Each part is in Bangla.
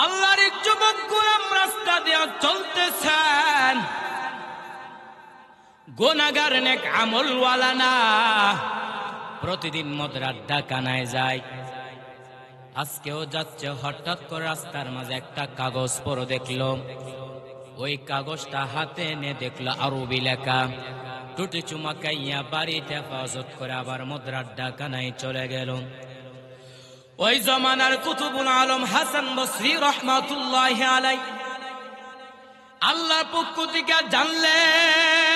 আল্লাহর এক যুবক গোলাম রাস্তা দিয়ে চলতেছেন, গুনাহগার নেক আমলওয়ালা না, প্রতিদিন মদের আড্ডাখানায় যায়। আজকেও যাচ্ছে, হঠাৎ করে রাস্তার মাঝে একটা কাগজ পড়ে দেখলো। ওই কাগজটা হাতে এনে দেখলো আরবি লেখা। টুটি চুমাকাইয়া বাড়িতে হেফাজত করে আবার মদের আড্ডাখানায় চলে গেল। ওই জমানার কুতুবুল আলম হাসান বসরি রহমাতুল্লাহি আলাইহি আল্লাহর পক্ষ থেকে জানলেন,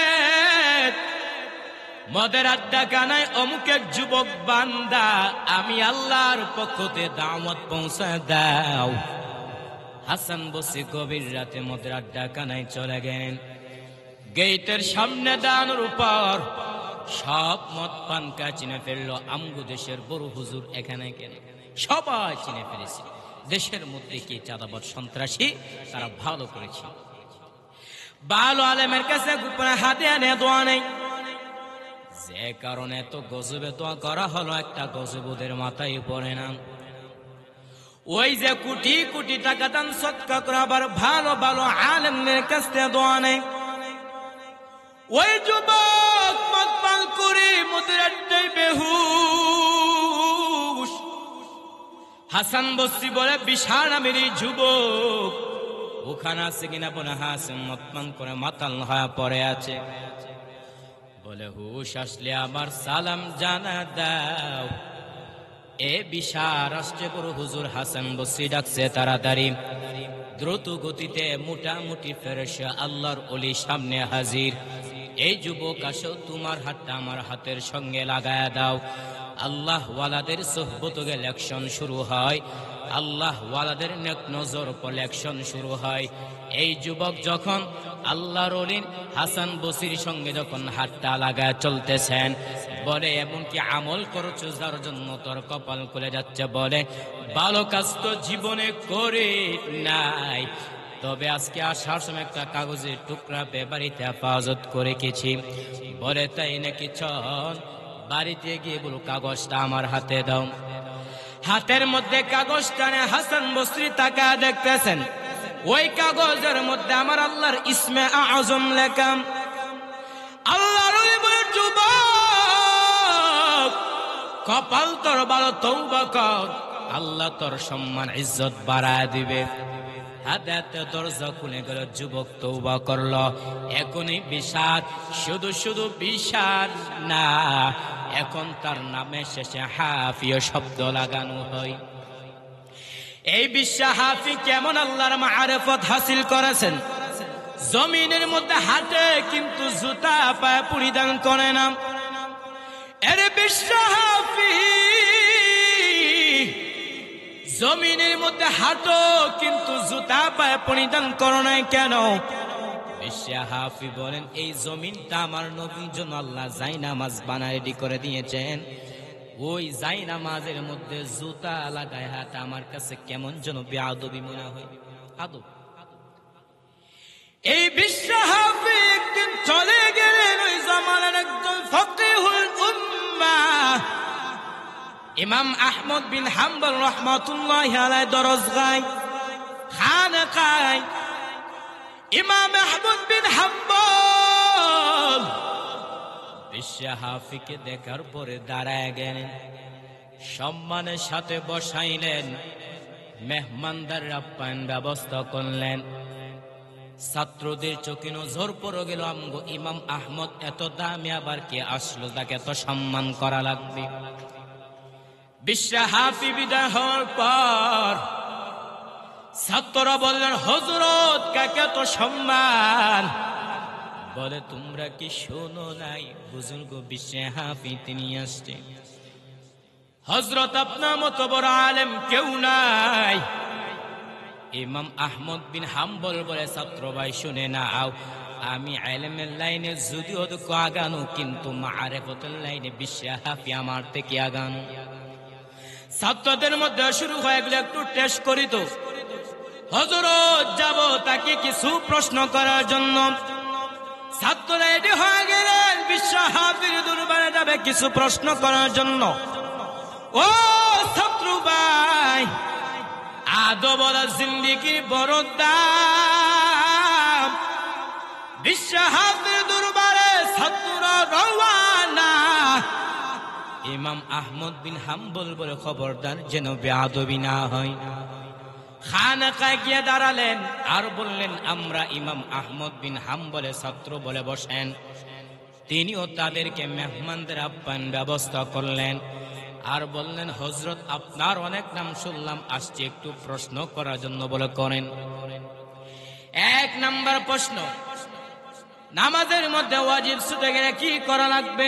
মদের আড্ডাখানায় অমুক এক যুবক বান্দা, আমি আল্লাহর পক্ষ থেকে দাওয়াত পৌঁছায় দাও। হাসান বসরি গভীর রাতে মদের আড্ডাখানায় চলে গেলেন। গেটের সামনে দাঁড়ানোর উপর সব মদ পানকা চিনে ফেললো। আমগো দেশের বড় হুজুর এখানে কেন, সবাই চিনে ফেলেছে। দেশের মধ্যে কি চাঁদাবাজ সন্ত্রাসী, তারা ভালো করেছে। ভালো আলেমের কাছে গোপনে হাতে আনে দোয়া নেই, যে কারণে তো গজবে দোয়া করা হলো, একটা গজব ওদের মাথায় পড়ে না। ওই যে কোটি কোটি টাকা দান সদকা করে আবার ভালো ভালো আলেমের কাছ থেকে দোয়া নেই। ওই যুবক মদ পান করে মদের আড্ডায় বেহুশ। হাসান বসরি বলে, বিশাল নামের এই যুবক ওখানে আছে কিনা? বলে হাসান মদ পান করে মাতাল হয়ে পড়ে আছে। বলে, হুশ আসলে আমার সালাম জানা দাও। এ বিশাল আসছে বড় হুজুর। হাসান বসরি ডাকছে তাড়াতাড়ি। দ্রুত গতিতে মোটামুটি ফেরেশতা আল্লাহর ওলি সামনে হাজির। এই যুবক, আসো, তোমার হাতটা আমার হাতের সঙ্গে লাগায়া দাও। আল্লাহ ওয়ালাদের সোহবত গেলে অ্যাকশন শুরু হয়, আল্লাহ ওয়ালাদের নেক নজর পড়লে অ্যাকশন শুরু হয়। এই যুবক যখন আল্লাহর ওলি হাসান বসরির সঙ্গে যখন হাতটা লাগায় চলতেছেন, বলে, এমনকি আমল করছো যার জন্য তোর কপাল খুলে যাচ্ছে। বলে, ভালো কাজ তো জীবনে করে নাই, তবে আজকে আসার সময় একটা কাগজের টুকরা বাড়িতে হেফাজত করে গেছি। বলে, তাই নাকি? চল বাড়িতে গিয়ে বলো কাগজটা আমার হাতে দাও। হাতের মধ্যে কাগজটা নিয়ে হাসান বসরি তাকা দেখতেছেন। ওই কাগজের মধ্যে আমার আল্লাহর ইসমে আজম লেখা। আল্লাহর ওলি বলে, যুবক, কপাল তোর ভালো, তওবা কর, আল্লাহ তোর সম্মান ইজ্জত বাড়ায় দিবে। হাতে দরজা খুলে গেল। যুবক তওবা করলো। এখনই বিষাদ, শুধু শুধু বিষাদ না, এখন তার নামে শেষে হাফিও শব্দ লাগানো হয়। এই বিশ্বা হাফি কেমন আল্লাহর মারিফত হাসিল করেছেন। জমিনের মধ্যে হাঁটে কিন্তু জুতা পায়ে পরিধান করে না। এর বিশ্বা হাফি জমিনের মধ্যে হাঁটো কিন্তু জুতা পায়ে পরিধান করো নাই কেন? বিশ্বা হাফি বলেন, এই জমিনটা আমার নবীর জন্য আল্লাহ জায়নামাজ বানায় রেডি করে দিয়েছেন। ওই জায়নামাজের মধ্যে জুতা লাগায় হাঁটা আমার কাছে কেমন যেন বেয়াদবি মনে হয়। আদব। এই বিশ্বা হাফি একদিন চলে গেলেন ওই জামানার একজন ফকিহুল উম্মাহ ইমাম আহমদ বিন হাম্বল রহমাতুল্লাহি আলাইহি দরজগায় খানকায়। ইমাম আহমদ বিন হাম্বল বিশ্বা হাফিকে দেখার পরে দাঁড়ায় গেলেন, সম্মানের সাথে বসাইলেন, মেহমানদার আপ্যায়ন ব্যবস্থা করলেন। ছাত্রদের চোখে নজর পড়ে গেল, আমগো ইমাম আহমদ এত দামি, আবার কে আসলো তাকে এত সম্মান করা লাগবে। বিশ্বা হাফি বিদায় হওয়ার পর ছাত্ররা বললেন, হযরত কাকে এত সম্মান? বলে, তোমরা কি শোনো নাই বুজুর্গ বিশ্বা হাফি তিনি আসছে। হযরত আপনার মতো বড় আলেম কেউ নাই। ইমাম আহমদ বিন হাম্বল বলে, ছাত্র ভাই শুনে নাও, আমি ইলমের লাইনে যদিও আগানো, কিন্তু মারিফতের লাইনে বিশ্বা হাফি আমার থেকে আগানো। ছাত্রদের মধ্যে শুরু হয়ে গেল, একটু টেস্ট করি তো। হযরত যাব তাকে কিছু প্রশ্ন করার জন্য। ছাত্ররা রেডি হয়ে গেলেন, বিশ্বা হাফির দরবারে যাবে কিছু প্রশ্ন করার জন্য। ও ছাত্র ভাই, আদব ওয়ালা জিন্দেগির বড় দাম। বিশ্ব হাফের দরবারে ছাত্র রওয়ানা। ইমাম আহমদ বিন হাম্বল বলে খবরদার যেন বেয়াদবি না হয়। খানাকায় গিয়ে দাঁড়ালেন আর বললেন, আমরা ইমাম আহমদ বিন হাম্বলের ছাত্র বলে বসেন। তিনিও তাদেরকে মেহমানদের আপ্যায়ন ব্যবস্থা করলেন আর বললেন, হযরত আপনার অনেক নাম শুনলাম, আসছে একটু প্রশ্ন করার জন্য বলে করেন। এক নাম্বার প্রশ্ন, নামাজের মধ্যে ওয়াজিব ছুটে গেলে কি করা লাগবে?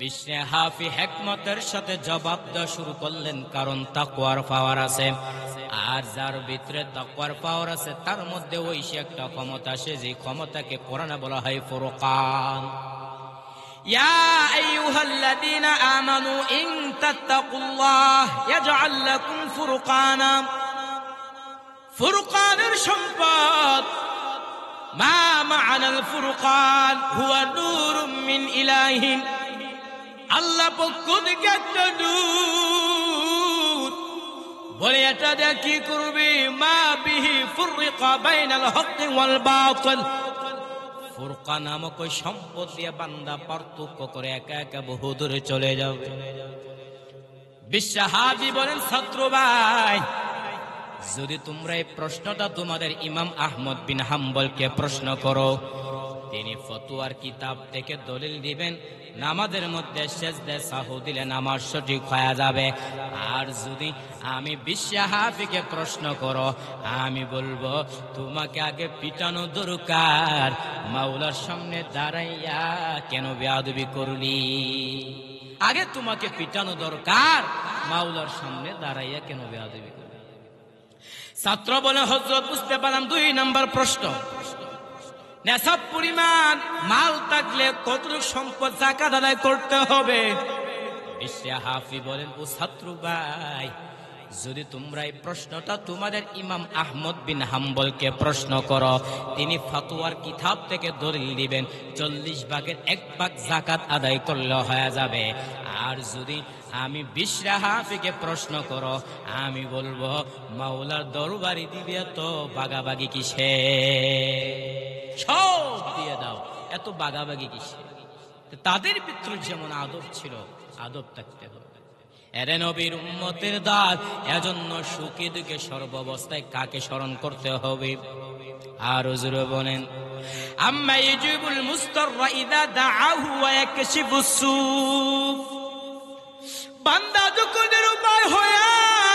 বিশ্বে হাফি হিকমতের সাথে জবাব দেওয়া শুরু করলেন, কারণ তাকওয়ার পাওয়ার আছে, আর যার ভিতরে তাকওয়ার পাওয়ার আছে তার মধ্যে ওই সে একটা ক্ষমতা আছে, যে ক্ষমতাকে কোরআনে বলা হয় ফুরকান। ইয়া আইয়ুহাল্লাযীনা আমানু ইন তাত্তাকুল্লাহ ইয়াজআল লাকুম ফুরকানা। ফুরকানের সম্পদ মা মা'নাল ফুরকান হুয়া নূরুম মিন ইলাহিন। আল্লাহ পক্ষ থেকে একটা নূর, বলে এটা দিয়ে কি করবে? মা বিহি ফুররিকা বাইনাল হক ওয়াল বাতিল। ফুরকান নামক ওই সম্পদ দিয়ে বান্দা পার্থক্য করে একা একা বহু দূরে চলে যাবে। বিশ্বহাবি বলেন, ছাত্র ভাই, যদি তোমরা এই প্রশ্নটা তোমাদের ইমাম আহমদ বিন হাম্বলকে প্রশ্ন করো, তিনি ফতোয়ার কিতাব থেকে দলিল দিবেন নামাজের মধ্যে সেজদায় সাহু দিলে নামাজ সঠিক হয়ে যাবে। আর যদি আমি বিশ্বহাফিকে প্রশ্ন করো, আমি বলবো তোমাকে আগে পিটানো দরকার, মাওলার সামনে দাঁড়াইয়া কেন বেয়াদবি করলি? আগে তোমাকে পিটানো দরকার, মাওলার সামনে দাঁড়াইয়া কেন বেয়াদবি করলি? ছাত্র বলে, হযরত বুঝতে পারলাম। দুই নাম্বার প্রশ্ন, নেশাব পরিমাণ মাল থাকলে কতটুকু সম্পদ যাকাত আদায় করতে হবে? বিশ্বে হাফি বলেন, ও ছাত্র ভাই, যদি তোমরা এই প্রশ্নটা তোমাদের ইমাম আহমদ বিন হাম্বলকে প্রশ্ন করো, তিনি ফতোয়ার কিতাব থেকে দলিল দিবেন 40 ভাগের 1 ভাগ যাকাত আদায় করলে হয়ে যাবে। আর যদি আমি বিশ্বে হাফিকে প্রশ্ন করো, আমি বলবো মাওলার দরবারি দিবে তো বাগাবাগি কিসে? সব দিয়ে দাও, এত বাগাবাগি কিসে? তাদের ভিতরে যেমন আদব ছিল, আদব থাকতে হবে। এরে নবীর উম্মতের দাস, এজন্য সুখে দুঃখে সর্বাবস্থায় কাকে স্মরণ করতে হবে? আর হুজুরে বলেন, আম্মা ইজিবুল মুস্তাররা ইযা দাআহু ওয়া ইয়াকশিফুস সুফ। বান্দা যখন নিরুপায় হয়ে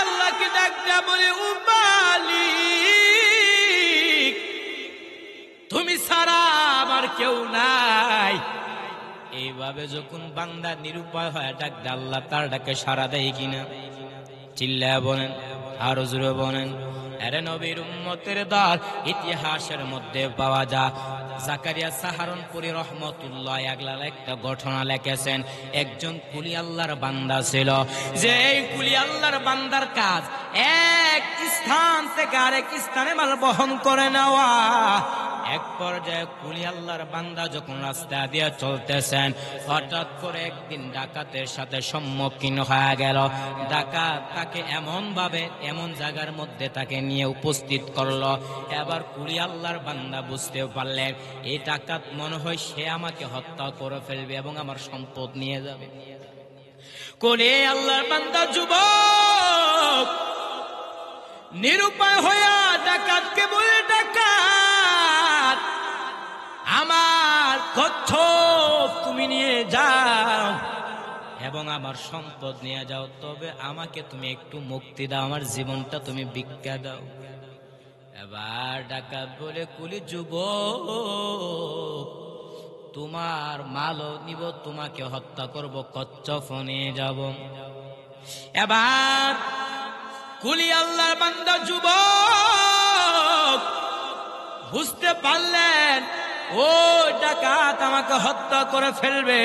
আল্লাহকে ডাক দেয়া বলে, ও মালিক, তুমি ছাড়া আমার কেউ নাই। এইভাবে যখন বান্দা নিরুপায় হয় ডাক দেয়, আল্লাহ তার ডাকে সাড়া দেয় কিনা? চিল্লায়া বলেন, আর জোরে বলেন। আরে নবীর উম্মতের দল, ইতিহাসের মধ্যে পাওয়া যায় জাকারিয়া সাহারানপুরী রহমতুল্লাহ একটা ঘটনা লিখেছেন। একজন কুলি আল্লাহর বান্দা ছিল, যে এই কুলি আল্লাহর বান্দার কাজ এক স্থান থেকে আরেক স্থানে মাল বহন করে নেওয়া। এক পর্যায়ে কুলি আল্লাহর বান্দা যখন রাস্তা দিয়ে চলতেছেন, হঠাৎ করে একদিন ডাকাতের সাথে সম্মুখীন হয়ে গেল। ডাকাত তাকে এমন ভাবে এমন জায়গার মধ্যে তাকে নিয়ে উপস্থিত করলো। এবার কুলি আল্লাহর বান্দা বুঝতে পারলেন, এই ডাকাত মনে হয় সে আমাকে হত্যা করে ফেলবে এবং আমার সম্পদ নিয়ে যাবে। কুলি আল্লাহর বান্দা যুবক নিরুপায় হইয়া ডাকাতকে বলে, ডাকাত, আমার কচ্ছপ তুমি নিয়ে যাও এবং আমার সম্পদ নিয়ে যাও, তবে আমাকে তুমি একটু মুক্তি দাও, আমার জীবনটা তুমি ভিক্ষা দাও। এবার ডাকাত বলে, কুলি যুবক, তোমার মালও নিব, তোমাকে হত্যা করব, কচ্ছপ নিয়ে যাব। এবার কুলি আল্লাহর বান্দা যুবক বুঝতে পারলেন, ও ডাকাত আমাকে হত্যা করে ফেলবে,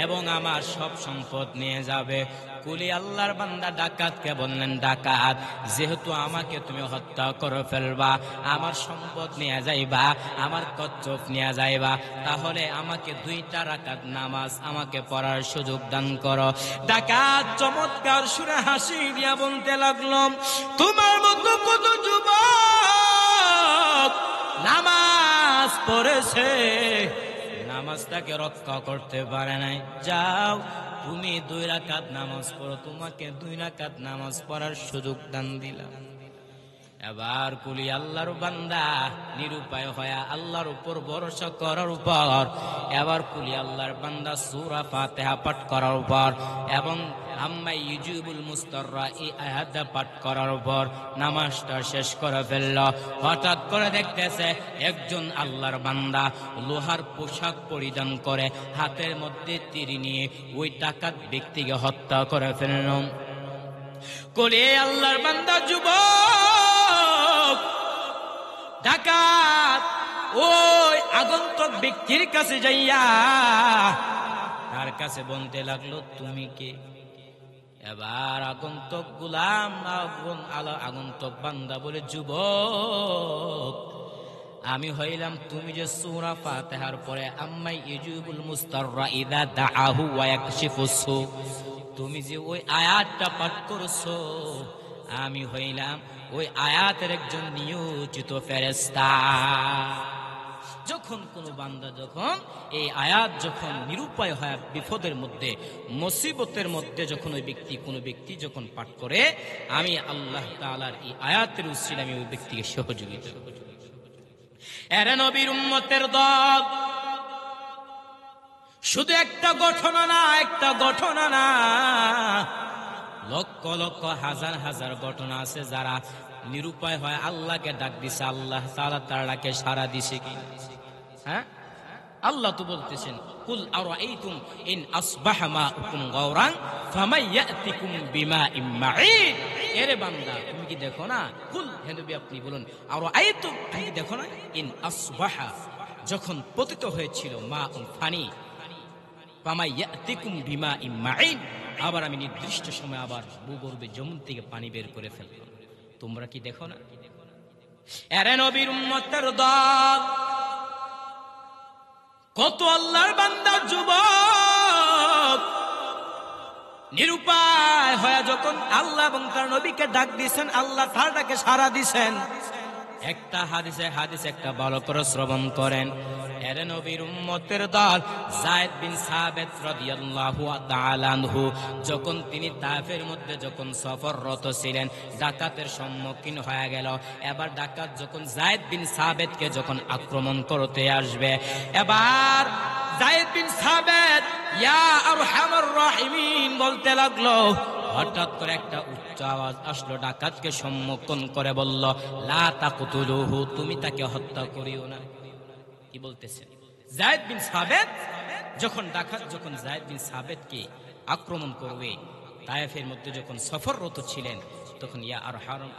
এবং আমার সব সম্পদ নিয়ে যাবে। কুলি আল্লাহর বান্দা ডাকাতকে বললেন, ডাকাত, যেহেতু আমাকে তুমি হত্যা করে ফেলবা, আমার সম্পদ নিয়ে যাইবা, আমার কচ্ছপ নিয়ে যাইবা, তাহলে আমাকে 2 রাকাত নামাজ আমাকে পড়ার সুযোগ দান করো। ডাকাত চমৎকার সুরে হাসি দিয়া বলতে লাগলো, তোমার মতো কত যুবক নামাজ পড়েছে, নামাজটাকে রক্ষা করতে পারে নাই। যাও তুমি 2 রাকাত নামাজ পড়ো, তোমাকে 2 রাকাত নামাজ পড়ার সুযোগ দান দিলাম। এবার কুলি আল্লাহর বান্দা নিরুপায় হয়ে আল্লাহর উপর ভরসা করার উপর, এবার কুলি আল্লাহর বান্দা সূরা ফাতিহা পাঠ করার উপর এবং আম্মা ইউজিবুল মুস্তাররা এই আয়াতটা পাঠ করার উপর নামাজটা শেষ করে ফেলল। হঠাৎ করে দেখতেছে একজন আল্লাহর বান্দা লোহার পোশাক পরিধান করে হাতের মধ্যে তীর নিয়ে ওই ডাকাত ব্যক্তিকে হত্যা করে ফেলল। কুলি আল্লাহর বান্দা যুবক ডাকাত ওই আগন্তুক ব্যক্তির কাছে যাইয়া তার কাছে বলতে লাগলো, তুমি কে? এবার আগন্তুক গোলাম আগন্তুক বান্দা বলে, যুবক আমি হইলাম তুমি যে সূরা ফাতিহার পরে আম্মা ইউজিবুল মুস্তাররা ইযা দাআহু ওয়া ইয়াকশিফুস সু, তুমি যে ওই আয়াতটা পাঠ করছো, আমি হইলাম ওই আয়াতের একজন নিয়োজিত ফেরেশতা। যখন কোন বান্দা যখন এই আয়াত যখন নিরুপায় হয় বিপদের মধ্যে মুসিবতের মধ্যে যখন ওই ব্যক্তি কোনো ব্যক্তি যখন পাঠ করে, আমি আল্লাহ তাআলার এই আয়াতের উসিলায় আমি ওই ব্যক্তিকে সহযোগিতা করি। এরে নবীর উম্মতের দল, শুধু একটা ঘটনা না, একটা ঘটনা না, লক্ষ লক্ষ হাজার হাজার ঘটনা আছে যারা নিরুপায় হয় আল্লাহকে ডাক দিছে, আল্লাহ তাআলা তার ডাকে সাড়া দিছে কি? হ্যাঁ, আল্লাহ তো বলতেছেন, কুল আরাইতুম ইন আসবাহা মাউকুম গাওরান ফামাই ইয়াতিকুম বিমাইম মাঈন। এরে বান্দা তুমি কি দেখো না? কুল, হে নবী আপনি বলুন, আরাইতুম তুমি কি দেখো না? ইন আসবাহা যখন পতিত হয়েছিল মাউন পানি, ফামাই ইয়াতিকুম বিমাইম মাঈন, আবার আমি নির্দিষ্ট সময় আবার ভূগর্ভে জমিন থেকে পানি বের করে ফেললাম, তোমরা কি দেখো না? এরে নবীর উম্মতের দল, কত আল্লাহর বান্দা যুবক নিরুপায় হয়ে যখন আল্লাহ এবং তার নবীকে ডাক দিয়েছেন, আল্লাহ তার ডাকে সাড়া দিয়েছেন। একটা হাদিস একটা ভালো করে শ্রবণ করেন। এরে নবীর উম্মতের দল, যায়েদ বিন সাবিত রাদিয়াল্লাহু তাআলা আনহু যখন তিনি তায়েফের মধ্যে যখন সফররত ছিলেন, ডাকাতের সম্মুখীন হয়ে গেল। এবার ডাকাত যখন যায়েদ বিন সাবিতকে যখন আক্রমণ করতে আসবে, এবার যায়েদ বিন সাবিত ইয়া আরহামার রাহিমিন বলতে লাগলো। হঠাৎ করে একটা উচ্চ আওয়াজ আসলো, ডাকাতকে সম্মুখীন করে বলল, লা তাকতুলুহু, তুমি তাকে হত্যা করিও না। কি বলতেছেন? যায়েদ বিন সাবিত যখন ডাকাত যখন যায়েদ বিন সাবিতকে আক্রমণ করবে, তায়েফের মধ্যে যখন সফররত ছিলেন, তখন ইয়া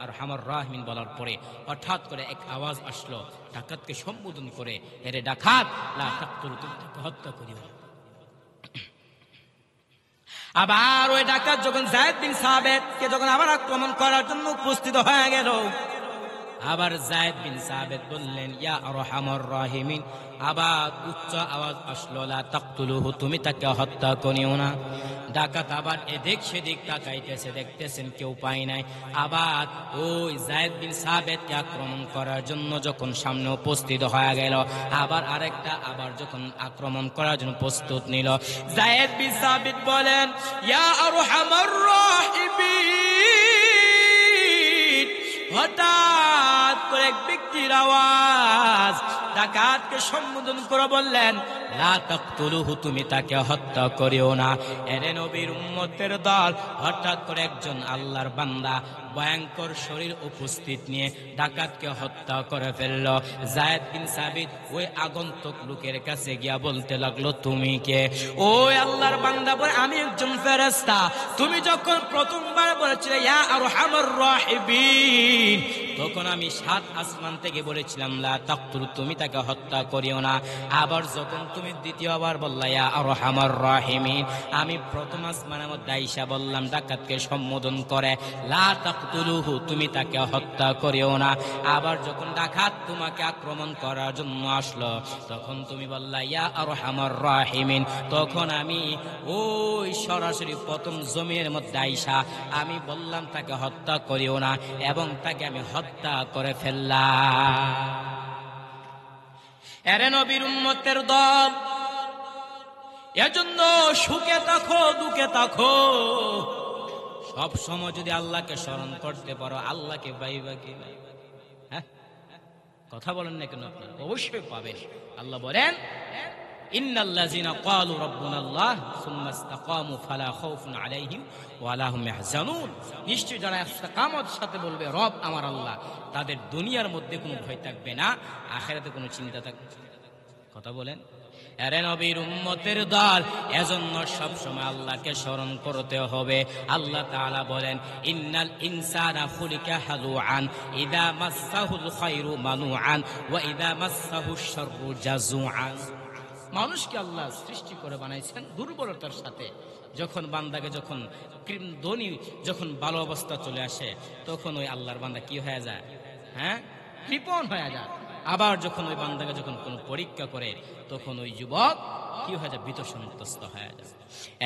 আরহামার রাহিমিন বলার পরে হঠাৎ করে এক আওয়াজ আসলো, ডাকাতকে সম্বোধন করে, এরে ডাকাত, লা তাকতুলু, তুমি তাকে হত্যা করিও না। আবার ওই ডাকাত যখন যায়েদ বিন সাবিতকে যখন আবার আক্রমণ করার জন্য উপস্থিত হয়ে গেল, আবার যায়েদ বিন সাবিত বললেন, ইয়া আরহামার রাহিমিন, আবার উচ্চ আওয়াজ আসলো, লা তাকতুলুহু, তুমি তাকে হত্যা করিও না। ডাকাত আবার এদিক সেদিক তাকাইতেছে, দেখতেছেন কেউ পায় নাই। আবার ওই যায়েদ বিন সাবিতকে আক্রমণ করার জন্য যখন সামনে উপস্থিত হয়ে গেল, আবার আরেকটা আবার যখন আক্রমণ করার জন্য প্রস্তুত নিল, যায়েদ বিন সাবিত বলেন, ইয়া আরহামার রাহিমিন, হঠাৎ করে এক ব্যক্তির আওয়াজ ডাকাতকে সম্বোধন করে বললেন, লা তাকতুলুহু, তুমি তাকে হত্যা করিও না। এরে নবীর উম্মতের দল, হঠাৎ করে একজন আল্লাহর বান্দা ভয়ঙ্কর শরীর উপস্থিত নিয়ে ডাকাতকে হত্যা করে ফেলল। যায়েদ বিন সাবিত ওই আগন্তুক লোকের কাছে গিয়া বলতে লাগলো, তুমি কে? ওই আল্লাহর বান্দা বলে, আমি একজন ফেরেশতা। তুমি যখন প্রথমবার বলেছিলে ইয়া আরহামার রাহিমিন, তখন যখন আমি 7 আসমান থেকে বলেছিলাম লা তাকতুল, তুমি তাকে হত্যা করিও না, আবার যখন তুমি দ্বিতীয়বার বললা ইয়া আরহামার রাহিমিন, আমি প্রথম আসমানের মধ্যে আইসা বললাম ডাকাতকে সম্বোধন করে লা তাকতুলুহু, তুমি তাকে হত্যা করিও না, আবার যখন ডাকাত তোমাকে আক্রমণ করার জন্য আসলো তখন তুমি বললা ইয়া আরহামার রাহিমিন, তখন আমি ওই সরাসরি প্রথম জমির মধ্যে আইসা আমি বললাম তাকে হত্যা করিও না এবং তাকে আমি হত্যা করে ফেললাম। এরে নবীর উম্মতের দল, এজন্য সুখে থাকো দুঃখে থাকো, সব সময় যদি আল্লাহকে স্মরণ করতে পারো, আল্লাহকে পাইবা কি? হ্যাঁ, কথা বলেন না কেন? আপনারা অবশ্যই পাবেন। আল্লাহ বলেন ইন্নাল্লাযিনা ক্বালু রাব্বুনাল্লাহ সুম্মা ইসতাকামু ফালা খাউফুন আলাইহিম ওয়া লা হুম ইয়াহজানুন, নিশ্চয় যারা ইস্তেকামতের সাথে বলবে রব আমার আল্লাহ, তাদের দুনিয়ার মধ্যে কোনো ভয় থাকবে না, আখিরাতে কোনো চিন্তা থাকবে না। কথা বলেন। এরে নবীর উম্মতের দল, এজন্য সব সময় আল্লাহকে স্মরণ করতে হবে। আল্লাহ তাআলা বলেন ইন্নাল ইনসানা খুলিকা হালুআন ইযা মাসসাহুল খায়রু মানুআন ওয়া ইযা মাসসাহুশ শাররু জাজুআন। মানুষকে আল্লাহ সৃষ্টি করে বানাইছেন দুর্বলতার সাথে। যখন বান্দাকে যখন ধনী যখন ভালো অবস্থা চলে আসে তখন ওই আল্লাহর বান্দা কি হয়ে যায়? হ্যাঁ, কৃপণ হয়ে যায়। আবার যখন ওই বান্দাকে যখন কোনো পরীক্ষা করে তখন ওই যুবক কি হয়ে যায়? ভীত সন্ত্রস্ত হয়ে যায়।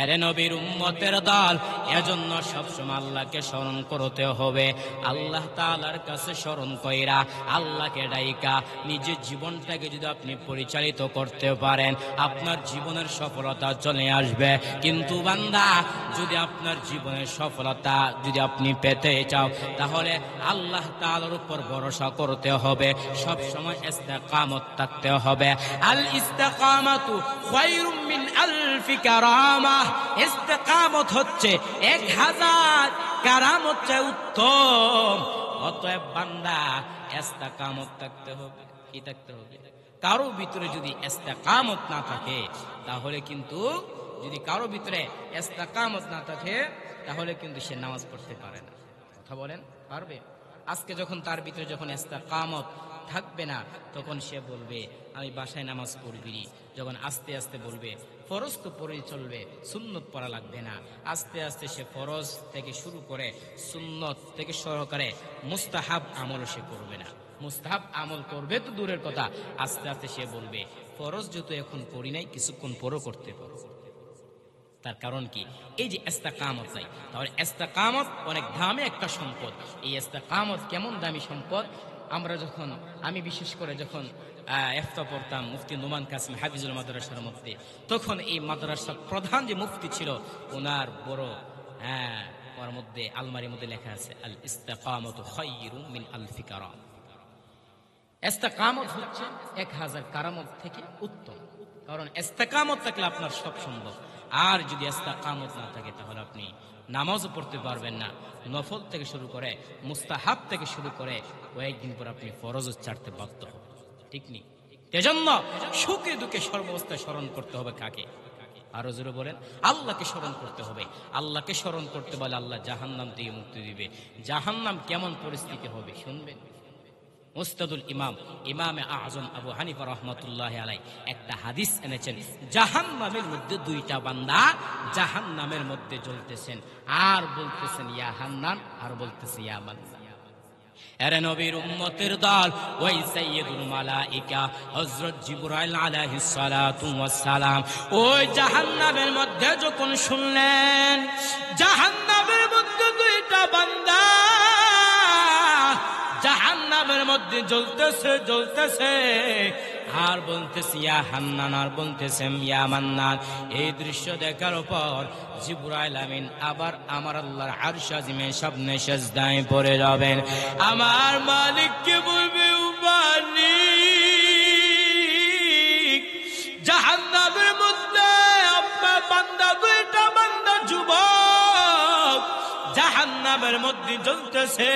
এরে নবীর উম্মতের দল, এজন্য সবসময় আল্লাহকে স্মরণ করতে হবে। আল্লাহ তাআলার কাছে স্মরণ কইরা আল্লাহকে ডাইকা নিজের জীবনটাকে যদি আপনি পরিচালিত করতে পারেন, আপনার জীবনের সফলতা চলে আসবে। কিন্তু বান্দা, যদি আপনার জীবনের সফলতা যদি আপনি পেতে চাও তাহলে আল্লাহ তাআলার উপর ভরসা করতে হবে, সব সময় ইস্তেকামত থাকতে হবে। আল ইস্তেকামাতু খায়রুম মিন আলফি কারামাহ, ইস্তেকামত হচ্ছে 1000 কারামত চেয়ে উত্তম। অতএব বান্দা ইস্তেকামত থাকতে হবে। কি থাকতে হবে? কারো ভিতরে যদি ইস্তেকামত না থাকে তাহলে কিন্তু, যদি কারো ভিতরে ইস্তেকামত না থাকে তাহলে কিন্তু সে নামাজ পড়তে পারে না। কথা বলেন, পারবে? আজকে যখন তার ভিতরে যখন ইস্তেকামত থাকবে না তখন সে বলবে আমি বাসায় নামাজ পড়বি। যখন আস্তে আস্তে বলবে ফরজ তো পড়েই চলবে, সুন্নত পড়া লাগবে না, আস্তে আস্তে সে ফরজ থেকে শুরু করে সুন্নত থেকে সহকারে মুস্তাহাব আমল সে করবে না। মুস্তাহাব আমল করবে তো দূরের কথা, আস্তে আস্তে সে বলবে ফরজ যত এখন পড়ি নাই, কিছুক্ষণ পরও করতে পারো। তার কারণ কি? এই যে ইস্তেকামত নাই। তাহলে ইস্তেকামত অনেক দামি একটা সম্পদ। এই ইস্তেকামত কেমন দামি সম্পদ? আমরা যখন, আমি বিশেষ করে যখন ইফতা পড়তাম মুফতি নোমান কাসিম হাফিজুল মাদ্রাসার মধ্যে, তখন এই মাদ্রাসার প্রধান যে মুফতি ছিল ওনার বড় ওর মধ্যে আলমারির মধ্যে লেখা আছে আল ইস্তেকামাতু খায়রুম মিন আলফি কারাম। ইস্তেকামত হচ্ছে 1000 কারামত থেকে উত্তম। কারণ ইস্তেকামত থাকলে আপনার সব সম্ভব। আর যদি ইস্তেকামত না থাকে তাহলে আপনি নামাজও পড়তে পারবেন না, নফল থেকে শুরু করে মুস্তাহাব থেকে শুরু করে কয়েকদিন পর আপনি ফরজও ছাড়তে বাধ্য হবেন। ঠিক নেই? এজন্য সুখে দুঃখে সর্বাবস্থায় স্মরণ করতে হবে কাকে? আরো জোরে বলেন, আল্লাহকে স্মরণ করতে হবে। আল্লাহকে স্মরণ করতে বলে আল্লাহ জাহান্নাম থেকে মুক্তি দিবে। জাহান্নাম কেমন পরিস্থিতি হবে শুনবেন। মুস্তাদুল ইমাম ইমামে আযম আবু হানিফা রাহমাতুল্লাহি আলাইহি একটা হাদিস এনেছেন, জাহান্নামের মধ্যে 2টা বান্দা জাহান্নামের মধ্যে জ্বলতেছেন আর বলতেছেন ইয়া হান্নান, আর বলতেছে ইয়া মান্নান। এরে নবীর উম্মতের দল, ওই সাইয়্যিদুল মালায়েকা হযরত জিবরাইল আলাইহিস সালাতু ওয়াস সালাম ওই জাহান্নামের মধ্যে যখন শুনলেন জাহান্নামের মধ্যে 2টা বান্দা জাহান্নামের মধ্যে জ্বলতেছে আর বলতেছে ইয়া হান্নান, আর বলতেছে ইয়া মান্নান, এই দৃশ্য দেখার পর জিবরাইল আমিন আবার আমার আল্লাহর আরশ আজিমে সামনে সিজদায় পড়ে যাবেন। আমার মালিককে বলবে ও মালিক, জাহান্নামের মধ্যে আপনার বান্দা 2টা বান্দা যুবক জাহান্নামের মধ্যে জ্বলতেছে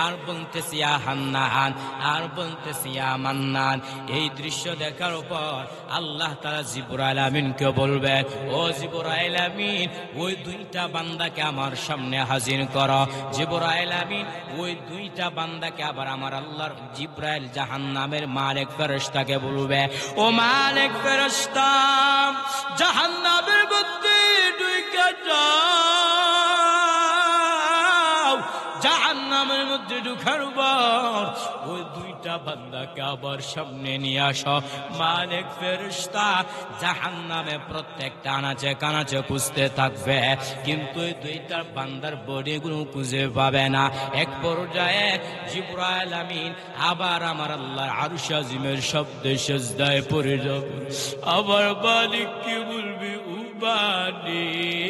আর বলতেছে ইয়া হান্নান, আর বলতেছে ইয়া মান্নান। এই দৃশ্য দেখার পর আল্লাহ তাআলা জিবরাইল আমিনকে বলবে, ও জিবরাইল আমিন, ওই দুইটা বান্দাকে আমার সামনে হাজির করো। জিবরাইল আমিন ওই দুইটা বান্দাকে আবার আমার আল্লাহর জিবরাইল জাহান্নামের মালিক ফেরেশতাকে বলবে, ও মালিক ফেরেশতা, জাহান্নামের মধ্যে ঢুকে যাও। জাহান্নামের মধ্যে ঢুকার পর ওই দুইটা বান্দাকে আবার সামনে নিয়ে আসো। মালিক ফেরেশতা জাহান্নামে প্রত্যেকটা আনাচে কানাচে খুঁজতে থাকবে, কিন্তু ওই দুইটা বান্দার বডিগুলো খুঁজে পাবে না। এক পর্যায়ে জিবরাইল আমিন আবার আমার আল্লাহর আরশ আজিমের শব্দে সিজদায় পড়ে যাবে। আবার মালিককে বলবে, ও মালিক,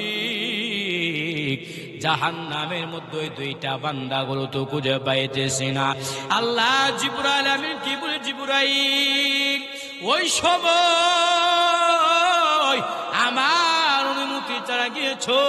জাহান্নামের মধ্যে ওই দুইটা বান্দাগুলো তো খুঁজে পাইতেছি না। আল্লাহ জিবরাইল আমিন কি বলে, জিবরাইল, ওই সময় আমার অনুমতি ছাড়া গিয়েছো,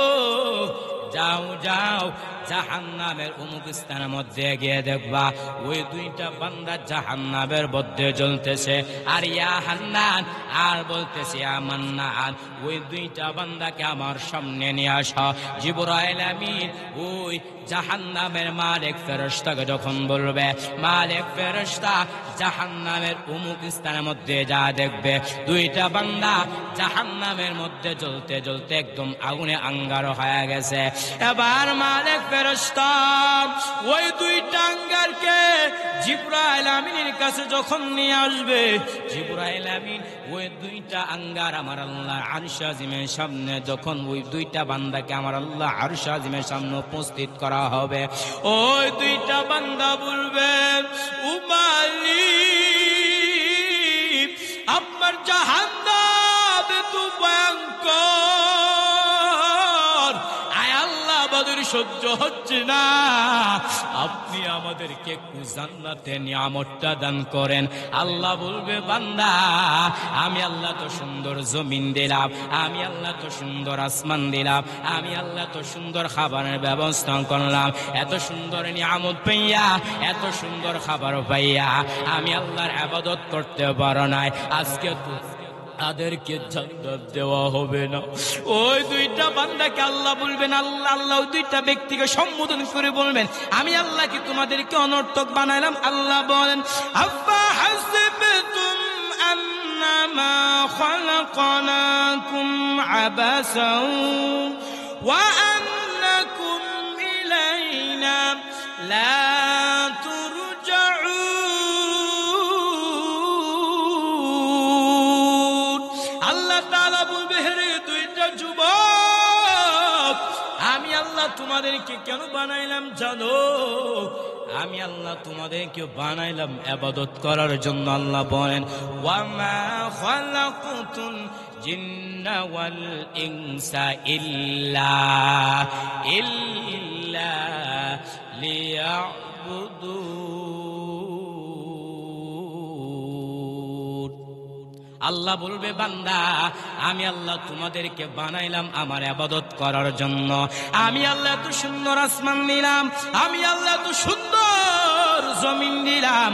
যাও যাও জাহান্নামের অমুক স্থানের মধ্যে গিয়ে দেখবা ওই দুইটা বান্দা জাহান্নামের মধ্যে জ্বলতেছে। আর ইয়া হান্নান, আর বলতেছে ইয়া মান্নান, ওই দুইটা বান্দাকে আমার সামনে নিয়ে আসো। জিবরাইল আমিন ওই জাহান্নামের মালিক ফেরেশতাকে যখন বলবে, মালিক ফেরেশতা জাহান্নামের অমুক স্থানের মধ্যে যা দেখবে দুইটা বান্দা জাহান্নামের মধ্যে জ্বলতে জ্বলতে একদম আগুনে আঙ্গার হয়ে গেছে। এবার মালিক ফেরেশতা ওই দুইটা আঙ্গারকে জিবরাইল আমিনের কাছে যখন নিয়ে আসবে, জিবরাইল আমিন ওই দুইটা আঙ্গার আমার আল্লাহ আরশ আজিমের সামনে যখন ওই দুইটা বান্দাকে আমার আল্লাহ আরশ আজিমের সামনে উপস্থিত করা হবে, ওই দুইটা বান্দা বলবে, ও মালিক, আপনার জাহান্নাম এত ভয়ঙ্কর, আয় আল্লাহ আমাদের সহ্য হচ্ছে না, আপনি আমাদেরকে একটু জান্নাতে নিয়ামতটা দান করেন। আল্লাহ বলবে, বান্দা, আমি আল্লাহ তো সুন্দর জমিন দিলাম, আমি আল্লাহ তো সুন্দর আসমান দিলাম, আমি আল্লাহ তো সুন্দর খাবারের ব্যবস্থা করলাম, এত সুন্দর নিয়ামত পাইয়া, এত সুন্দর খাবার পাইয়া আমি আল্লাহর ইবাদত করতে পারো নাই, আজকে তো তাদেরকে জান্নাত দেওয়া হবে না। ওই দুইটা বান্দাকে আল্লাহ বলবেন, আল্লাহ আল্লাহ ওই দুইটা ব্যক্তিকে সম্বোধন করে বলবেন, আমি আল্লাহ কি তোমাদেরকে অনর্থক বানাইলাম? আল্লাহ বলেন, আফা হাসিবতুম আন্নামা খালাকনাকুম আবাসাও ওয়া আন্নাকুম ইলাইনা লা তোমাদেরকে কেন বানাইলাম জানো? আমি আল্লাহ তোমাদেরকে বানাইলাম ইবাদত করার জন্য। আল্লাহ বলেন, ওয়ামা খালাকতুল জিন্না ওয়াল ইনসা ইল্লা লিয়াবুদুন। আল্লাহ বলবে, বান্দা, আমি আল্লাহ তোমাদেরকে বানাইলাম আমার ইবাদত করার জন্য। আমি আল্লাহ এত সুন্দর আসমান দিলাম, আমি আল্লাহ এত সুন্দর জমিন দিলাম,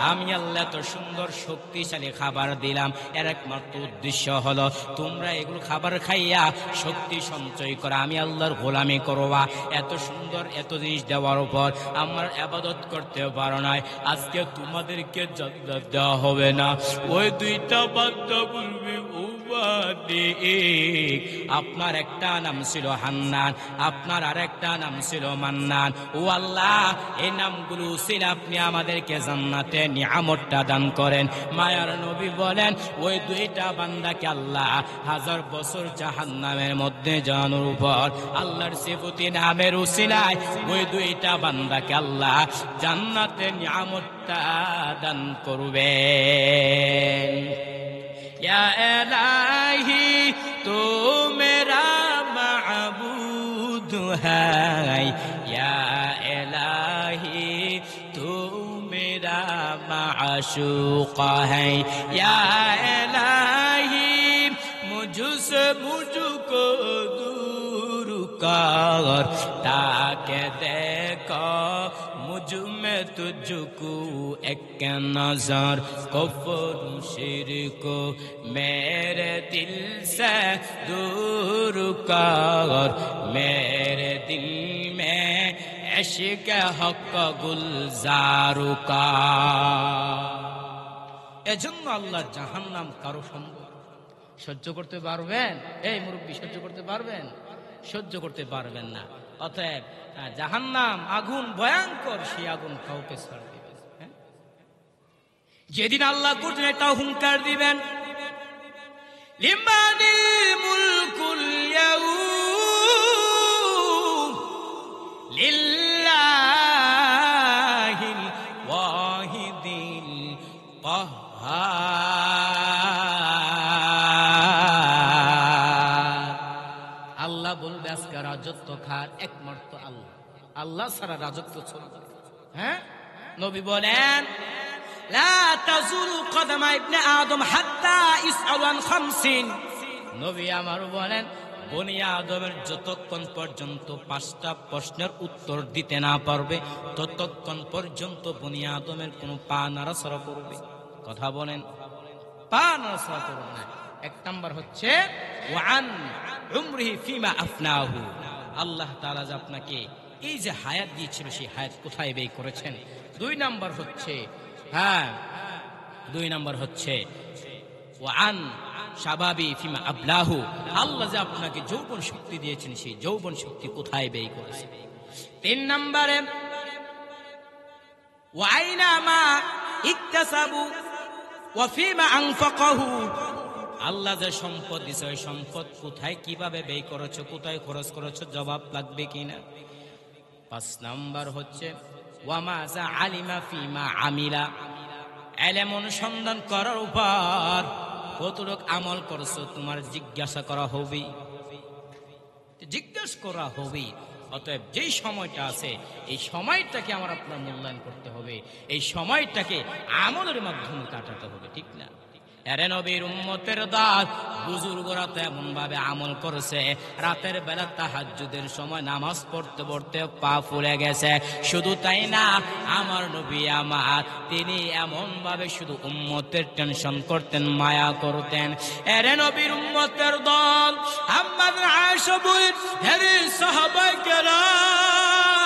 আমি আল্লাহ এত সুন্দর শক্তিশালী খাবার দিলাম। এর একমাত্র উদ্দেশ্য হলো তোমরা এগুলো খাবার খাইয়া শক্তি সঞ্চয় করা, আমি আল্লাহর গোলামি করবা। এত সুন্দর এত জিনিস দেওয়ার পর আমার ইবাদত করতে পারো নাই, আজকে তোমাদেরকে জান্নাত দেওয়া হবে না। ওই দুইটা বান্দা বলবে, ও মালিক, আপনার একটা নাম ছিল হান্নান, আপনার আর একটা নাম ছিল মান্নান। ও আল্লাহ, এই নামগুলো ছিল আপনি আমাদেরকে জান্নাতে নিয়ামতটা দান করেন। মায়ার নবী বলেন, ওই দুইটা বান্দাকে আল্লাহ 1000 বছর জাহান্নামের মধ্যে জানোর উপর আল্লাহর সিফতি নামের উসিলায় ওই দুইটা বান্দাকে আল্লাহ জান্নাতে নিয়ামতটা দান করবেন। या इलाही तो मेरा माबूद है, या इलाही तो मेरा माशूक है, या इलाही मुझसे मुझको दूर कर ताकि देखो मुझ में तुझको एक नजर कुफ्र शिरक मेरे दिल से दूर कर मेरे दिल में इश्क हक गुलजार का। এজন্য আল্লাহ জাহান্নাম কারো সম্ভব সহ্য করতে পারবেন? এই মুরব্বী সহ্য করতে পারবেন? সহ্য করতে পারবেন না। অতএব জাহান্নাম আগুন ভয়ঙ্কর, সেই আগুন কাউকে ছাড় দিবেন। যেদিন আল্লাহ করছেন এটা হুঙ্কার দিবেন, লিমানিল মুলকুল ইয়াউম লিল্লাহিল ওয়াহিদিল কাহ্হার। আল্লাহ বলবে আজকে রাজত্ব খার একমাত্র আল্লাহ, আল্লাহ ছাড়া রাজত্ব চলবে। হ্যাঁ, নবী বলেন লা তাজুলু কদমা ইবনে আদম হাত্তা ইসআলু আন খামসিন। নবী আমার বলেন বনি আদমের যতক্ষণ পর্যন্ত 5টা প্রশ্নের উত্তর দিতে না পারবে ততক্ষণ পর্যন্ত বনি আদমের কোনো পা নাড়াচাড়া করবে। কথা বলেন, পা নাড়াচাড়া করবে না। 1 নাম্বার হচ্ছে ওয়ান উমরিহি ফিমা আফনাহু, আল্লাহ তাআলা যে আপনাকে এই যে হায়াত দিয়েছিল সেই হায়াত কোথায় ব্যয় করেছেন। 2 নাম্বার হচ্ছে 2 নাম্বার হচ্ছে ওয়ান শাবাবি ফিমা আবলাহু, আল্লাহ যে আপনাকে যৌবন শক্তি দিয়েছেন সেই যৌবন শক্তি কোথায় ব্যয় করেছেন। 3 নম্বরে ওয়াইনা মা ইকতাসাবু ওয়া ফিমা আনফাকাহু, আল্লাহ যে সম্পদ দিয়েছে ওই সম্পদ কোথায় কিভাবে ব্যয় করেছো, কোথায় খরচ করেছো, জবাব লাগবে কিনা। 5 নাম্বার হচ্ছে ওয়া মা যা আলিমা ফিমা আমিলা, ইলম অনুসন্ধান করার উপর কতটুকু আমল করছো তোমার জিজ্ঞাসা করা হবে, জিজ্ঞাসা করা হবে। অতএব যেই সময়টা আছে এই সময়টাকে আমার আপনার মূল্যায়ন করতে হবে, এই সময়টাকে আমলের মাধ্যমে কাটাতে হবে, ঠিক না? এরে নবীর উম্মতের দল বুজুর্গরা তো এমন ভাবে আমল করেছে, রাতের বেলা তাহাজ্জুদের সময় নামাজ পড়তে পড়তে পা ফুলে গেছে। শুধু তাই না, আমার নবী আমার তিনি এমন ভাবে শুধু উম্মতের টেনশন করতেন, মায়া করতেন। এরে নবীর উম্মতের দল আম্মা আয়েশা বলেন, হে সাহাবায়ে কেরাম,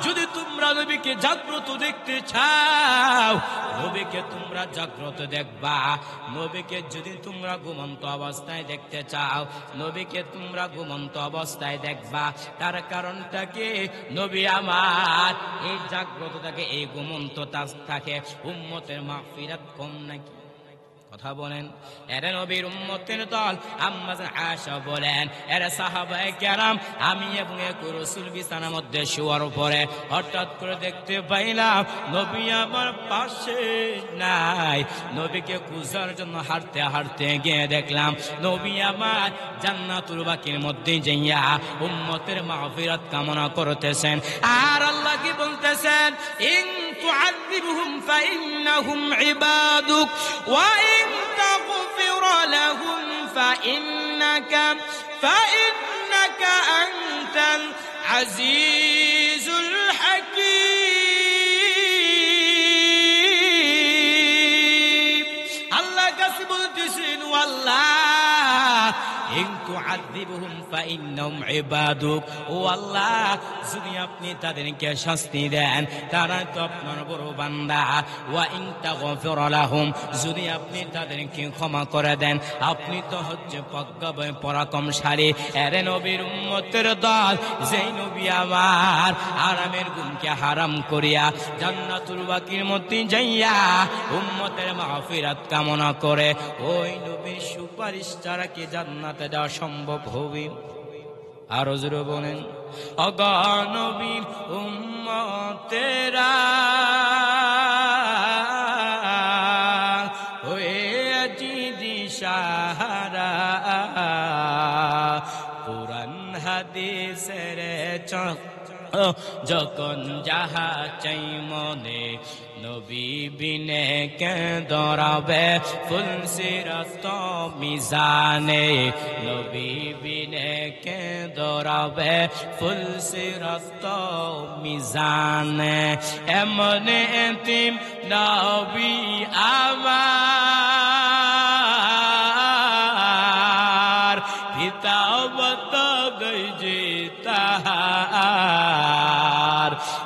যদি তোমরা নবীকে জাগ্রত দেখতে চাও, নবীকে তোমরা জাগ্রত দেখবা। নবীকে যদি তোমরা ঘুমন্ত অবস্থায় দেখতে চাও, নবীকে তোমরা ঘুমন্ত অবস্থায় দেখবা। তার কারণটা কি? নবী আমার এই জাগ্রতটাকে, এই ঘুমন্ততা থাকে উম্মতের মাগফিরাত কম নাকি? কথা বলেন। এরে নবীর উম্মতের দল আম্মা আয়েশা বলেন, এরে সাহাবায়ে কেরাম, আমি এবং এক রাসূল বিছানার মধ্যে শোয়ার পরে হঠাৎ করে দেখতে পাইলাম নবী আমার পাশে নাই। নবীকে খোঁজার জন্য হাঁটতে হাঁটতে গিয়ে দেখলাম নবী আমার জান্নাতুল বাকির মধ্যে যাইয়া উম্মতের মাগফিরাত কামনা করতেছেন। আর আল্লাহ কি বলতেছেন? ইন তুআযিবহুম ফাইন্নাহুম ইবাদুক ওয়া ইন তাগফির লাহুম ফাইন্নাকা আনতাল আজিজুল হাকীম। আল্লাহ কাছে বলতেছেন, আল্লাহ ইন তুআযিবহুম ফাইন্নাহুম ইবাদুক, ও আল্লাহ যদি আপনি তাদেরকে শাস্তি দেন তারা তো আপনার বড় বান্দা। ওয়া ইন তাগফির লাহুম, যদি আপনি তাদেরকে ক্ষমা করে দেন আপনি তো হচ্ছে প্রজ্ঞাময় পরাক্রমশালী। এরে নবীর উম্মতের দল, যেই নবী আমার আরামের গুণকে হারাম করিয়া জান্নাতুল বাকির মধ্যে যাইয়া উম্মতের মাগফিরাত কামনা করে, ওই নবীর সুপারিশ ছাড়া কি জান্নাতে যাওয়া সম্ভব হবে? আরো জোরে বলেন, ওগো নবীর উম্মতেরা হয়ে আজি দিশাহারা, কুরআন হাদিসের যখন যাহা চাই মনে নবী বিনে কে দরাবে ফুল সিরাত মিজানে নবী বিনে কে দরাবে ফুল সিরাত মিজানে এমন এতিম নবী আমার পিতা বতা গই যে তাহার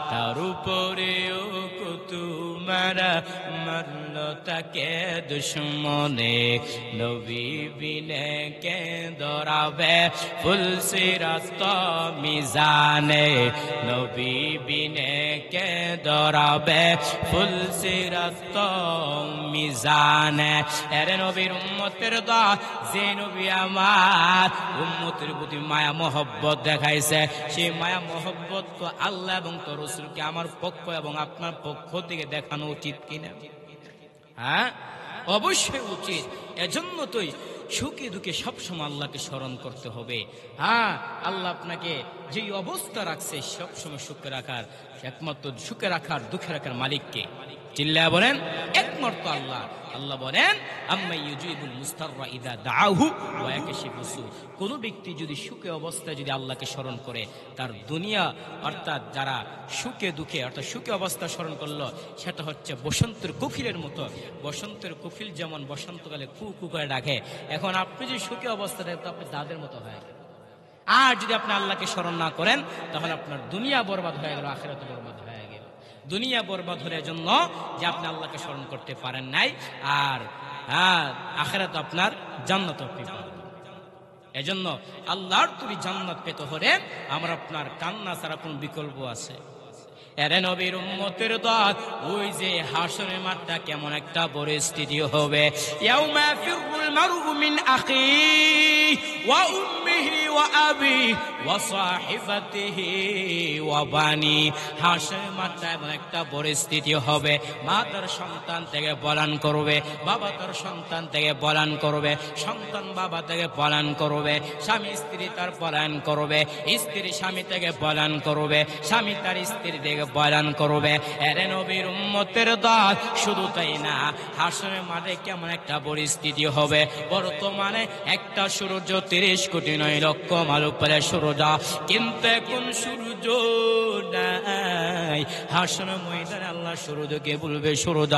তার উপরেও কুতুমারা মরল তাকে দুশ্মনে নবী বিনে কে দরাবে ফুল সিরাত মিজানে নবী বিনে কে দরাবে ফুল সিরাত মিজানে এরে নবীর উম্মতের দা যে নবী আমার উম্মতের প্রতি মায়া মহব্বত দেখাইছে সেই মায়া মহব্বত তো আল্লাহ এবং তো রাসূলকে আমার পক্ষ এবং আপনার পক্ষ থেকে দেখানো উচিত কিনা? হ্যাঁ, অবশ্যই উচিত। এজন্য তুই সুখে দুঃখে সবসময় আল্লাহকে স্মরণ করতে হবে। হ্যাঁ, আল্লাহ আপনাকে যে অবস্থা রাখছে সবসময় সুখে রাখার, একমাত্র সুখে রাখার দুঃখে রাখার মালিককে চিল্লায়া বলেন একমাত্র আল্লাহ। আল্লাহ বলেন আম্মা ইউজিবুল মুস্তাররা ইযা দাআহু ওয়া ইয়াকশিফু সু। কোন ব্যক্তি যদি সুখে অবস্থায় যদি আল্লাহকে স্মরণ করে, তার দুনিয়া অর্থাৎ যারা সুখে দুঃখে অর্থাৎ সুখে অবস্থা স্মরণ করলো, সেটা হচ্ছে বসন্তের কোকিলের মতো। বসন্তের কোকিল যেমন বসন্তকালে কু কু করে ডাকে, এখন আপনি যদি সুখে অবস্থা দেখেন তো আপনি তাদের মতো হয়ে গেলেন। আর যদি আপনি আল্লাহকে স্মরণ না করেন তাহলে আপনার দুনিয়া বরবাদ হয়ে গেল, আখিরাত বরবাদ হয়ে গেল। দুনিয়া বরবাদ হওয়ার জন্য যে আপনি আল্লাহকে স্মরণ করতে পারেন নাই, আর আখিরাত আপনার জান্নাত আপনি পাবেন। এজন্য আল্লাহর তুমি জান্নাত পেতে হলে আমার আপনার কান্না ছাড়া কোন বিকল্প আছে? এরে নবীর উম্মতের দল, ওই যে হাসরের মাঠটা কেমন একটা পরিস্থিতি হবে। ইয়াউমা ফিরুল মারউ মিন আখিহি ওয়া উম্মিহি ওয়া আবিহি ওয়া সাহিবাতিহি ওয়া বানি। হাসরের মাঠটা এমন একটা পরিস্থিতি হবে, মা তার সন্তান থেকে পলায়ন করবে, বাবা তার সন্তান থেকে পলায়ন করবে, সন্তান বাবা থেকে পলায়ন করবে, স্বামী স্ত্রী তার পলায়ন করবে, স্ত্রী স্বামী থেকে পলায়ন করবে, স্বামী তার স্ত্রী থেকে পলায়ন করবে। এরে নবীর উম্মতের দল, শুধু তাই না, হাসরের মাঠে কেমন একটা পরিস্থিতি হবে। বর্তমানে একটা সূর্য 30 কোটি 9 লক্ষ মাইল উপরে সূর্য, কিন্তু এখন সূর্য নাই। হাসরের ময়দানে আল্লাহ সূর্যকে বলবে, সূর্য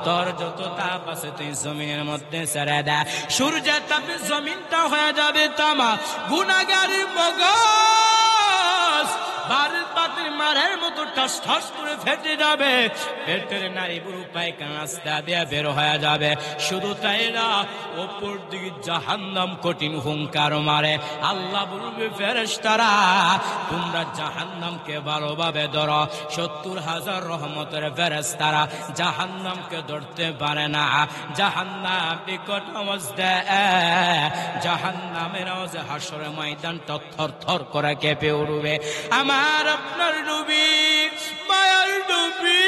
তোর যত তাপ আছে তুই জমিনের মধ্যে ছেড়ে দে। সূর্যের তাপে জমিনটা হয়ে যাবে তামা, গুনাহগারের মগজ বারের পাতের মারের মতো ঠাস ঠাস করে ফেটে যাবে, পেটের নারী বুড়ো পায়খানা রাস্তা দিয়ে বের হয়ে যাবে। শুধু তাই না, ওপর দিকে জাহান্নাম কঠিন হুঙ্কার মারে। আল্লাহ বলবে, ফেরেশতারা তোমরা জাহান্নামকে ভালোভাবে ধরো। 70,000 রহমতের ফেরেশতারা জাহান্নামকে ধরতে পারে না। জাহান্নাম বিকট আওয়াজ দেয়, জাহান্নামের আওয়াজে হাসরের ময়দানটা থরথর করে কেঁপে উঠবে। আমার আপনার নবী, মায়ার নবী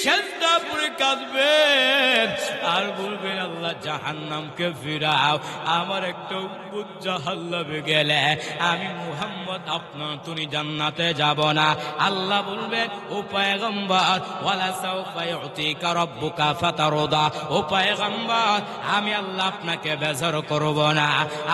সেজদা পড়ে কাঁদবেন আর বলবেন, আল্লাহ জাহান্নামকে ফিরাও। আমার একটা উম্মত জাহান্নামে গেলে আমি মুহাম্মদ আপনার তুমি জান্নাতে যাব না। আল্লাহ বলবেন, ও পয়গম্বর, ওয়ালা সাউফা ইউতিকা রাব্বুকা ফাতারদা। ও পয়গম্বর, আমি আল্লাহ আপনাকে বেজার করব না,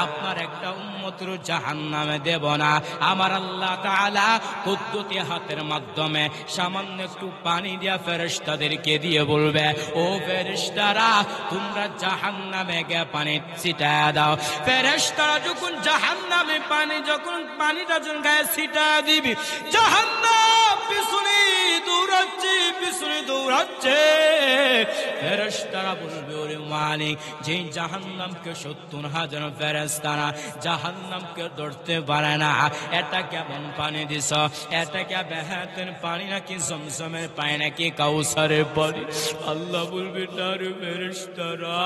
আপনার একটা উম্মতের জাহান্নামে দেব না। আমার আল্লাহ তাআলা কুদরতি হাতের মাধ্যমে সামান্য একটু পানি দিয়া ফেরেশতাদেরকে দিয়ে বলবে, ও ফেরেশতারা তোমরা জাহান্নামে গিয়ে পানি ছিটায় দাও। ফেরেশতারা যখন জাহান্নামে পানিটা যখন গায়ে ছিটায় দিবি, জাহান্নাম পিছনে দৌড়াচ্ছে। ফেরেশতারা বলবে, ওরে মালিক, যে জাহান্নামকে 70,000 ফেরেশতারা জাহান্নামকে ধরতে পারে না, এটা কেমন পানি দিছ? এটা কি বেহেশতের পানি নাকি জমজমের পানি নাকি কাউসারের পানি? আল্লাহ বলবে, না রে ফেরেশতারা,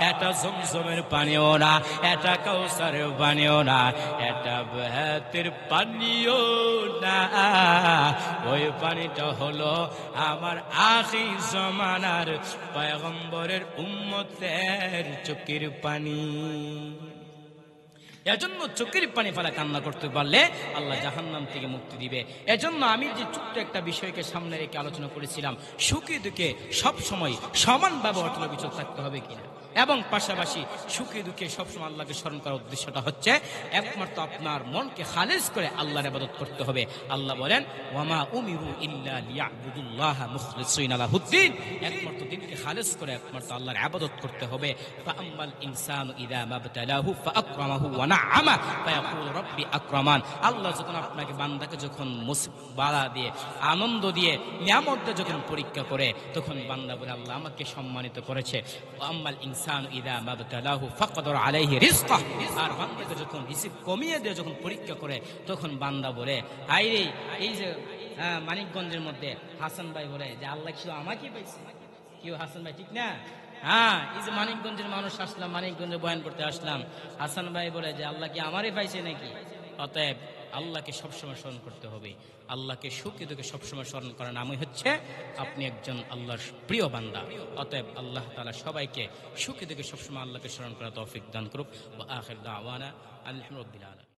এটা জমজমের পানিও না, এটা কাউসারের পানিও না, এটা বেহেশতের পানিও না। ওই পানিটা হলো আমার আখির জামানার পয়গম্বরের উম্মতের চোখের পানি। এজন্য চোখের পানি ফেলা কান্না করতে পারলে আল্লাহ জাহান্নাম থেকে মুক্তি দিবে। এজন্য আমি যে ছোট্ট একটা বিষয়কে সামনে রেখে আলোচনা করেছিলাম, সুখী দুঃখে সবসময় সমানভাবে অটল অবিচল থাকতে হবে কিনা, এবং পাশাপাশি সুখী দুঃখে সবসময় আল্লাহকে স্মরণ করার উদ্দেশ্যটা হচ্ছে একমাত্র আপনার মনকে খালিজ করে আল্লাহর ইবাদত করতে হবে। আল্লাহ বলেন, ওয়ামা উমিরু ইল্লা লিয়াবুদুল্লাহা মুখলিসিনা লাহুদ্দিন, একমাত্র দিনকে খালিজ করে একমাত্র আল্লাহর ইবাদত করতে হবে। ফাআম্মাল ইনসানু ইযা মাবতালাহু ফাআকরামাহু ওয়া নাআমা ফায়াকুলু রাব্বি আকরামান। আল্লাহ যখন আপনাকে বান্দাকে যখন বালা দিয়ে আনন্দ দিয়ে নিয়ামত যখন পরীক্ষা করে, তখন বান্দা বলে আল্লাহ আমাকে সম্মানিত করেছে। ওয়াম্মাল ইনসানু ইযা মাবতালাহু ফাকদারা আলাইহি রিজকাহ, আর বান্দাকে যখন রিজিক কমিয়ে দিয়ে যখন পরীক্ষা করে, তখন বান্দা বলে হায় রে, এই যে মানিকগঞ্জের মধ্যে হাসান ভাই বলে যে আল্লাহ কি আমাকে পাইছে, কেউ হাসান ভাই ঠিক না? হ্যাঁ, এই যে মানিকগঞ্জের মানুষ আসলাম, মানিকগঞ্জে বয়ান করতে আসলাম, হাসান ভাই বলে যে আল্লাহ কি আমারই পাইছে নাকি? অতএব আল্লাহকে সবসময় স্মরণ করতে হবে। আল্লাহকে সুখী দুঃখে সবসময় স্মরণ করার নামই হচ্ছে আপনি একজন আল্লাহর প্রিয় বান্দা। অতএব আল্লাহ তাআলা সবাইকে সুখী দুঃখে সবসময় আল্লাহকে স্মরণ করার তৌফিক দান করুক। ওয়া আখির দাওয়ানা আলহামদুলিল্লাহ।